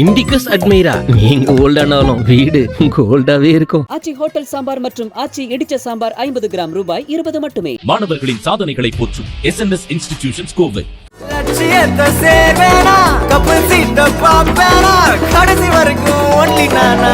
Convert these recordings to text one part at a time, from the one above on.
Indicus அட்மைரா நீங்க ஓல்டானாலும் வீடு கோல்டாவே இருக்கும். ஆச்சி ஹோட்டல் சாம்பார் மற்றும் ஆச்சி இடிச்ச சாம்பார் 50 கிராம் ரூபாய் 20 மட்டுமே. மாணவர்களின் சாதனைகளை போற்றும் எஸ்என்எஸ் இன்ஸ்டிடியூஷன்ஸ் கோவை. லட்சியத்தை சேர்வேனா கப்பல் சீட்ட பாப்பேனா கடைசி வரைக்கும் ஒன்லி நானா.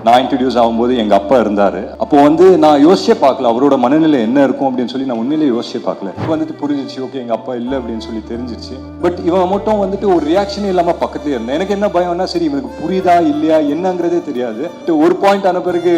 நான் இன்ட்ரடியூஸ் ஆகும்போது எங்க அப்பா இருந்தாரு. அப்போ நான் யோசிச்சே பார்க்கல அவரோட மனநிலை என்ன இருக்கும் அப்படின்னு சொல்லி நான் உண்மையிலேயே யோசிச்சே பார்க்கல. புரிஞ்சிச்சு, ஓகே எங்க அப்பா இல்லை அப்படின்னு சொல்லி தெரிஞ்சிச்சு. பட் இவன் மட்டும் ஒரு ரியாக்ஷனே இல்லாம பக்கத்துலயே இருந்தேன். எனக்கு என்ன பயம்னா, சரி இவனுக்கு புரியுதா இல்லையா என்னங்கிறதே தெரியாது. ஒரு பாயிண்ட் ஆன பிறகு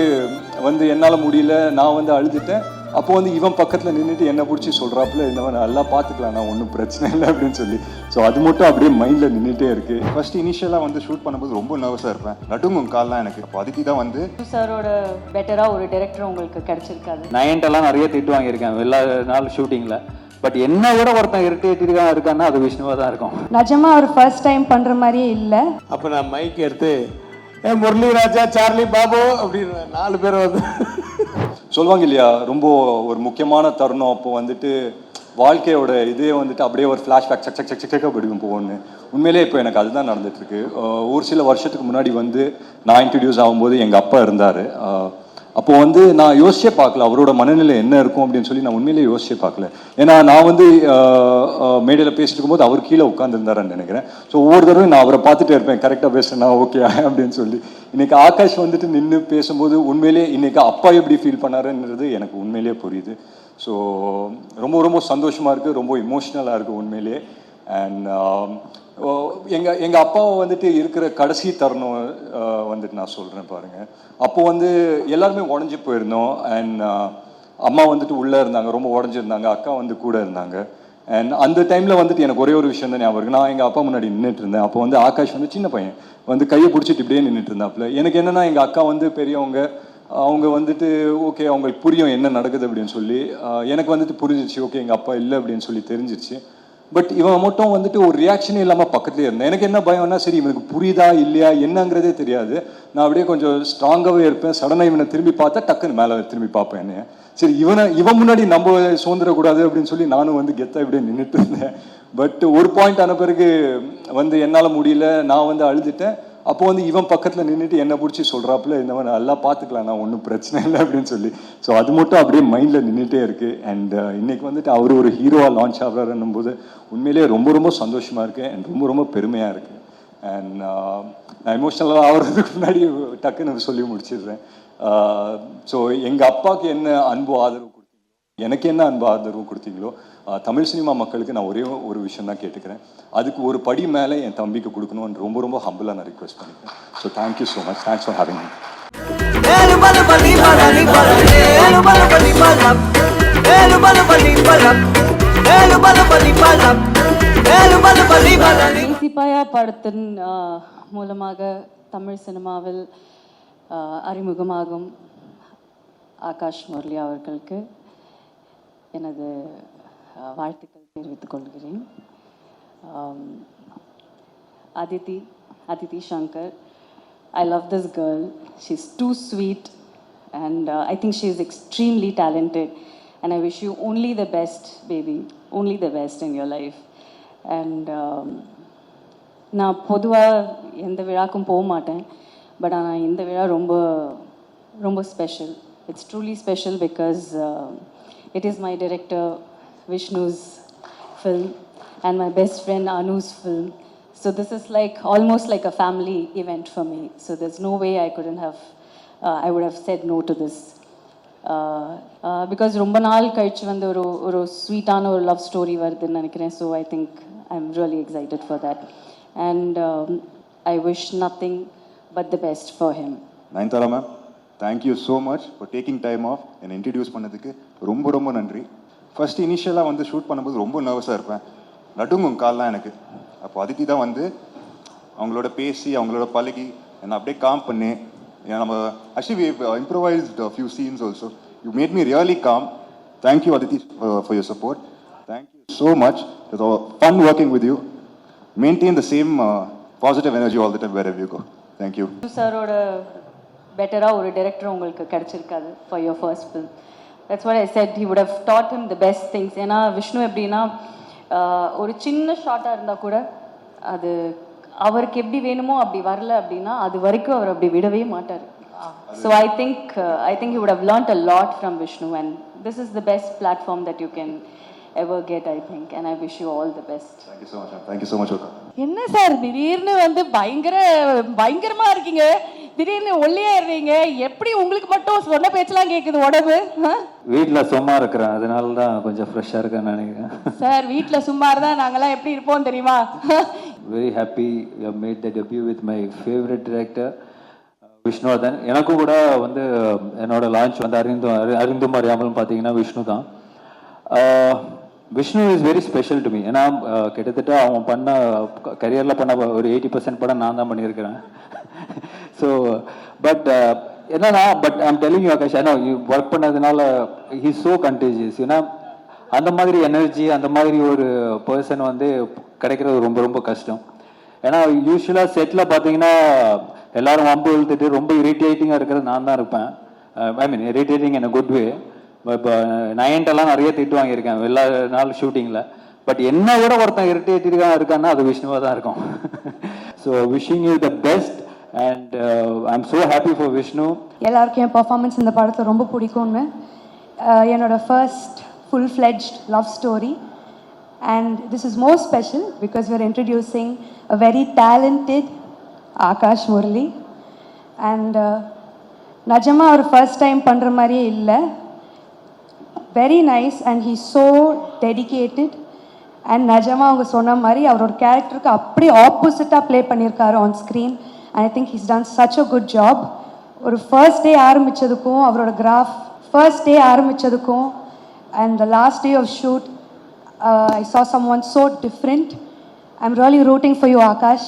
என்னால முடியல, நான் அழுதுட்டேன். அப்போ இவன் பக்கத்தில் நின்றுட்டு என்ன பிடிச்சி சொல்கிறாப்புல, இந்த நல்லா பார்த்துக்கலாம், நான் ஒன்றும் பிரச்சனை இல்லை அப்படின்னு சொல்லி. ஸோ அது மட்டும் அப்படியே மைண்டில் நின்றுட்டே இருக்கு. ஃபர்ஸ்ட் இனிஷியலாக ஷூட் பண்ணும்போது ரொம்ப நர்வஸாக இருப்பேன், நடுங்கும் கால்லாம் எனக்கு. அப்போ அதுக்கு தான் சாரோட பெட்டராக ஒரு டைரக்டர் உங்களுக்கு கிடைச்சிருக்காது. நயன்ட்டெல்லாம் நிறைய திட்டு வாங்கியிருக்கேன் எல்லா நாள் ஷூட்டிங்கில். பட் என்ன விட ஒருத்தன் இரிட்டேட்டிவாக இருக்கான்னா அது விஷ்ணுவாக தான் இருக்கும். நிஜமா அவர் ஃபர்ஸ்ட் டைம் பண்ணுற மாதிரியே இல்லை. அப்போ நான் மைக் எடுத்து முரளி ராஜா, சார்லி, பாபு அப்படின்னு 4 பேர் சொல்லுவாங்க இல்லையா, ரொம்ப ஒரு முக்கியமான தருணம். அப்போ வாழ்க்கையோட இதே அப்படியே ஒரு ஃப்ளாஷ்பேக் சக் சக் சக் சக்காக படிக்கும் போகணுன்னு. உண்மையிலே இப்போ எனக்கு அதுதான் நடந்துட்டு இருக்கு. ஒரு சில வருஷத்துக்கு முன்னாடி நான் இன்ட்ரடியூஸ் ஆகும்போது எங்கள் அப்பா இருந்தார். அப்போ நான் யோசிச்சே பார்க்கல அவரோட மனநிலை என்ன இருக்கும் அப்படின்னு சொல்லி நான் உண்மையிலேயே யோசிச்சே பார்க்கல. ஏன்னா நான் மேடையில் பேசிட்டு இருக்கும்போது அவர் கீழே உட்காந்துருந்தாருன்னு நினைக்கிறேன். ஸோ ஒவ்வொரு தடவை நான் அவரை பார்த்துட்டே இருப்பேன், கரெக்டாக பேசுறேன்னா ஓகே அப்படின்னு சொல்லி. இன்னைக்கு ஆகாஷ் நின்று பேசும்போது உண்மையிலேயே இன்னைக்கு அப்பா எப்படி ஃபீல் பண்ணாருன்றது எனக்கு உண்மையிலேயே புரியுது. ஸோ ரொம்ப ரொம்ப சந்தோஷமா இருக்கு, ரொம்ப இமோஷ்னலாக இருக்கு உண்மையிலேயே. அண்ட் எங்கள் அப்பாவை இருக்கிற கடைசி தருணம் நான் சொல்கிறேன் பாருங்க. அப்போ எல்லாருமே உடஞ்சி போயிருந்தோம். அண்ட் அம்மா உள்ளே இருந்தாங்க, ரொம்ப உடஞ்சிருந்தாங்க. அக்கா கூட இருந்தாங்க. அண்ட் அந்த டைமில் எனக்கு ஒரே ஒரு விஷயம் தான் ஞாபகம் இருக்கு. நான் எங்கள் அப்பா முன்னாடி நின்றுட்டு இருந்தேன். அப்போ ஆகாஷ் சின்ன பையன் கையை பிடிச்சிட்டு இப்படியே நின்றுட்டு இருந்தாப்புல. எனக்கு என்னன்னா, எங்கள் அக்கா பெரியவங்க, அவங்க ஓகே அவங்களுக்கு புரியும் என்ன நடக்குது அப்படின்னு சொல்லி. எனக்கு புரிஞ்சிச்சு, ஓகே எங்கள் அப்பா இல்லை அப்படின்னு சொல்லி தெரிஞ்சிச்சு. பட் இவன் மட்டும் ஒரு ரியாக்ஷனே இல்லாமல் பக்கத்துலேயே இருந்தேன். எனக்கு என்ன பயம்னா, சரி இவனுக்கு புரியுதா இல்லையா என்னங்கிறதே தெரியாது. நான் அப்படியே கொஞ்சம் ஸ்ட்ராங்காகவே இருப்பேன். சடனாக இவனை திரும்பி பார்த்தா டக்குன்னு மேலே திரும்பி பார்ப்பேன் என்னைய. சரி இவன் முன்னாடி நம்ம சுதந்திரக்கூடாது அப்படின்னு சொல்லி நானும் கெத்தாக இப்படியே நின்றுட்டு இருந்தேன். பட் ஒரு பாயிண்ட் ஆன பிறகு என்னால் முடியல, நான் அழுதுட்டேன். அப்போ இவன் பக்கத்தில் நின்றுட்டு என்ன பிடிச்சி சொல்கிறாப்புல, இந்த நல்லா பார்த்துக்கலாம், நான் ஒன்றும் பிரச்சனை இல்லை அப்படின்னு சொல்லி. ஸோ அது மட்டும் அப்படியே மைண்டில் நின்றுட்டே இருக்கு. அண்ட் இன்னைக்கு அவர் ஒரு ஹீரோவாக லான்ச் ஆகிறாருன்னும் போது உண்மையிலேயே ரொம்ப ரொம்ப சந்தோஷமாக இருக்கு. அண்ட் ரொம்ப ரொம்ப பெருமையாக இருக்கு. அண்ட் நான் எமோஷ்னலாக ஆகிறதுக்கு முன்னாடி டக்குன்னு சொல்லி முடிச்சிடுறேன். ஸோ எங்கள் அப்பாவுக்கு என்ன அன்பு ஆதரவு கொடுத்தீங்களோ, எனக்கு என்ன அன்பு ஆதரவு கொடுத்தீங்களோ, தமிழ் சினிமா மக்களுக்கு நான் ஒரே ஒரு விஷயம் தான் கேட்டுக்கிறேன். அதுக்கு ஒரு படி மேலே என் தம்பிக்கு கொடுக்கணும்னு ரொம்ப ரொம்ப ஹம்பிளாக நான் ரிக்வெஸ்ட் பண்ணிக்கிறேன். So thank you so much. Thanks for having me. சிப்பாயா படத்தின் மூலமாக தமிழ் சினிமாவில் அறிமுகமாகும் ஆகாஷ் முரளி அவர்களுக்கு எனது வாழ்த்துக்கள் தெரிவித்துக் கொள்கிறேன். Aditi Shankar, I love this girl. She's too sweet and I think she is extremely talented and I wish you only the best, baby, only the best in your life. And நான் பொதுவாக எந்த விழாக்கும் போக மாட்டேன், but ஆனால் இந்த விழா ரொம்ப ரொம்ப special. It's truly special because it is my director Vishnu's film and my best friend Anu's film. So this is almost like a family event for me. So there's no way I would have said no to this. Because ரொம்ப நாள் கழிச்சு ஒரு ஸ்வீட்டான ஒரு love story வருதுன்னு நினைக்கிறேன். So I think I'm really excited for that. And I wish nothing but the best for him. Nayanthara ma'am, thank you so much for taking time of என்னை introduce பண்ணதுக்கு ரொம்ப ரொம்ப நன்றி. ஃபர்ஸ்ட் இனிஷியலாக ஷூட் பண்ணும்போது ரொம்ப நர்வஸாக இருப்பேன், நடுங்கும் கால்லாம் எனக்கு. அப்போ அதுக்கு தான் அவங்களோட பேசி அவங்களோட பழகி என்னை அப்படியே காம் பண்ணி நம்ம actually improvised few scenes also. You made me really calm. Thank you Aditi for your support. Thank you so much. It's fun working with you. Maintain the same positive energy all the time wherever you go. Thank you. சாரோட பெட்டராக ஒரு director உங்களுக்கு கிடைச்சிருக்காது for your first film. That's what I said. He would have taught him the best things. ஏன்னா விஷ்ணு எப்படின்னா ஒரு சின்ன ஷார்ட்டாக இருந்தால் கூட அது அவருக்கு எப்படி வேணுமோ அப்படி வரல அப்படின்னா அது வரைக்கும் அவர் அப்படி விடவே மாட்டார். So I think he would have learnt a lot from Vishnu, and this is the best platform that you can ever get, I think, and I wish you all the best. Thank you so much. Thank you so much, Oka. என்ன sir திடீர்னு வந்து பயங்கரமா இருக்கீங்க, திடீர்னு ஒல்லியாடுறீங்க, எப்படி உங்களுக்கு மட்டும் சொன்ன பேச்செல்லாம் கேட்குது உடம்பு? வீட்டில் சும்மா இருக்கிறேன், அதனால தான் கொஞ்சம் ஃப்ரெஷ்ஷாக இருக்கேன்னு நினைக்கிறேன். சார் வீட்டில் சும்மா இருந்தால் நாங்கெல்லாம் எப்படி இருப்போம் தெரியுமா? Very happy you have made the debut with my favourite director Vishnuvardhan. எனக்கும் கூட வந்து என்னோட லான்ச் வந்து அறிந்தும் அறியாமலும் பார்த்தீங்கன்னா விஷ்ணு தான். Vishnu is very special to me. ஏன்னா கிட்டத்தட்ட அவன் பண்ண கரியரில் பண்ண ஒரு 80% படம் நான் தான் பண்ணியிருக்கிறேன். ஸோ பட் என்னன்னா ஐம் டெல்லிங் யூ ஆகாஷ், ஏன்னா ஒர்க் பண்ணதுனால ஹி ஸோ கண்டேஜியஸ். ஏன்னா அந்த மாதிரி எனர்ஜி, அந்த மாதிரி ஒரு பர்சன் வந்து கிடைக்கிறது ரொம்ப ரொம்ப கஷ்டம். ஏன்னா யூஸ்வலாக செட்டில் பார்த்தீங்கன்னா எல்லாரும் வம்பு இழுத்துட்டு ரொம்ப இரிட்டேட்டிங்காக இருக்கிறது நான் தான் இருப்பேன். I mean irritating in a good way. இப்போ நயன்ட்டெல்லாம் நிறைய திட்டு வாங்கியிருக்கேன் எல்லா நாள் ஷூட்டிங்கில். பட் என்ன விட ஒருத்தன் இரிட்டேட்டிங்காக இருக்கான்னா அது விஷ்ணுவாக தான் இருக்கும். So wishing you the best and I am so happy for Vishnu. எல்லாருக்கும் என் பர்ஃபார்மன்ஸ் இந்த படத்தில் ரொம்ப பிடிக்கும்னு. என்னோட first full-fledged love story, and this is more special because we are introducing a very talented Akash Murali, and Najama our first time பண்ற மாதிரியே இல்லை, very nice, and he's so dedicated. and Najama அவங்க சொன்ன மாதிரி அவரோட கேரக்டருக்கு அப்படியே ஆப்போசிட்டாக ப்ளே பண்ணியிருக்காரு on screen, and I think he's done such a good job. ஒரு ஃபர்ஸ்ட் டே ஆரம்பித்ததுக்கும் அவரோட கிராஃப் ஃபர்ஸ்ட் டே ஆரம்பித்ததுக்கும் and the last day of shoot, I saw someone so different. I'm really rooting for you, Akash.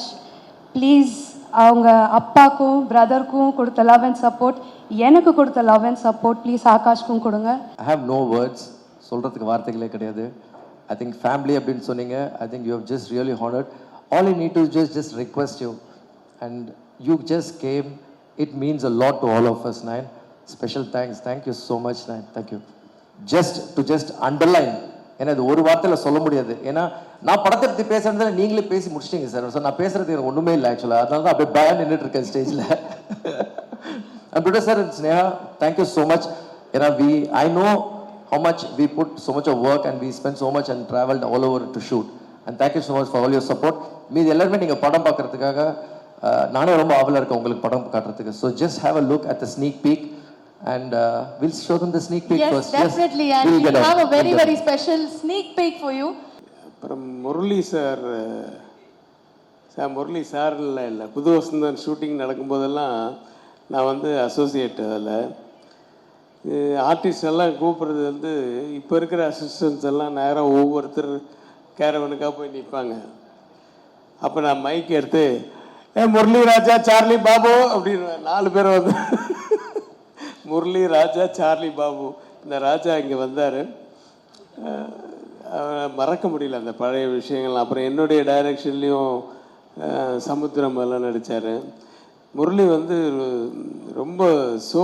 Please, அவங்க அப்பாக்கும் பிரதருக்கும் கொடுத்த love and support, எனக்கு கொடுத்த love and support please ஆகாஷ்க்கும் கொடுங்க. I have no words, சொல்கிறதுக்கு வார்த்தைகளே கிடையாது. I think family அப்படின்னு சொன்னீங்க. I think you have just really honored. All I need to just request you, and you just came. It means a lot to all of us, Nayan. Special thanks. Thank you so much, Nayan. Thank you. just underline, ஏன்னா இது ஒரு வார்த்தையில் சொல்ல முடியாது. ஏன்னா நான் படத்தை பற்றி பேசுறதுல நீங்களே பேசி முடிச்சிட்டீங்க சார். ஸோ நான் பேசுறது எனக்கு ஒன்றுமே இல்லை ஆக்சுவலாக. அதனால தான் அப்படியே பயன் நின்றுட்டு இருக்கேன் ஸ்டேஜில். Sir Sneha, thank you so much. ஏன்னா I know how much we put so much of work and we spent so much and traveled all over to shoot, and thank you so much for all your support. மீது எல்லாருமே நீங்கள் படம் பார்க்கறதுக்காக நானே ரொம்ப ஆவலாக இருக்கேன் உங்களுக்கு படம் காட்டுறதுக்கு. So just have a look at the sneak peek, and we'll show them the sneak peek first. Yes, definitely, and we'll have a very special sneak peek for you. அப்புறம் முரளி சார் முரளி சார் இல்லை புது Vasanthan shooting நடக்கும்போதெல்லாம் நான் வந்து associate. அதில் artist எல்லாம் கூப்பிட்றது வந்து இப்போ இருக்கிற அசிஸ்டன்ஸ் எல்லாம் நேராக ஒவ்வொருத்தர் கேரவனுக்காக போய் நிற்பாங்க. அப்போ நான் மைக் எடுத்து முரளி ராஜா சார்லி பாபு அப்படின்னு 4 பேர் வந்து முரளி ராஜா சார்லி பாபு. இந்த ராஜா இங்கே வந்தார், மறக்க முடியல அந்த பழைய விஷயங்கள்லாம். அப்புறம் என்னுடைய டைரக்ஷன்லேயும் சமுத்திரம் எல்லாம் நடித்தார். முரளி வந்து ரொம்ப ஸோ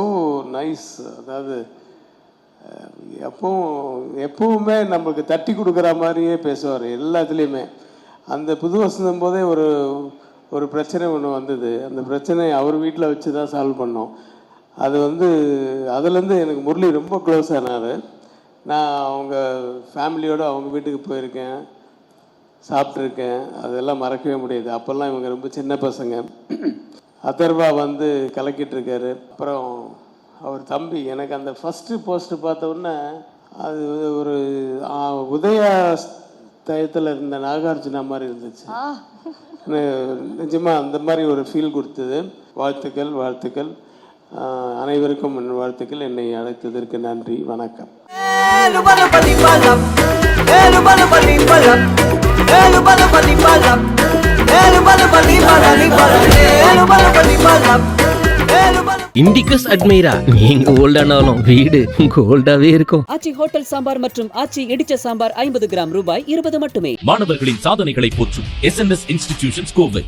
நைஸ். அதாவது எப்பவுமே நம்மளுக்கு தட்டி கொடுக்குற மாதிரியே பேசுவார் எல்லாத்துலேயுமே. அந்த புது வசந்தம் போதே ஒரு பிரச்சனை ஒன்று வந்தது. அந்த பிரச்சனை அவர் வீட்டில் வச்சு தான் சால்வ் பண்ணோம். அது வந்து அதுலேருந்து எனக்கு முரளி ரொம்ப க்ளோஸ் ஆனார். நான் அவங்க ஃபேமிலியோடு அவங்க வீட்டுக்கு போயிருக்கேன், சாப்பிட்ருக்கேன். அதெல்லாம் மறக்கவே முடியாது. அப்போல்லாம் இவங்க ரொம்ப சின்ன பசங்க. அதர்வா வந்து கலக்கிட்டுருக்காரு. அப்புறம் அவர் தம்பி எனக்கு அந்த ஃபஸ்ட்டு போஸ்ட்டு பார்த்த உடனே அது ஒரு உதயா டயத்தில் இருந்த நாகார்ஜுனா மாதிரி இருந்துச்சு. நிஜமாக அந்த மாதிரி ஒரு ஃபீல் கொடுத்தது. வாழ்த்துக்கள் அனைவருக்கும் என் வாழ்த்துக்கள். என்னை அழைத்ததற்கு நன்றி. வணக்கம். இண்டிகஸ் அட்மைரா, நீங்க ஓல்டானாலும் வீடு கோல்டாவே இருக்கும். ஆச்சி ஹோட்டல் சாம்பார் மற்றும் ஆச்சி இடிச்ச சாம்பார் 50 கிராம் ரூபாய் 20 மட்டுமே. மாணவர்களின் சாதனைகளை போற்றும் SNS இன்ஸ்டிடியூஷன்ஸ் கோவை.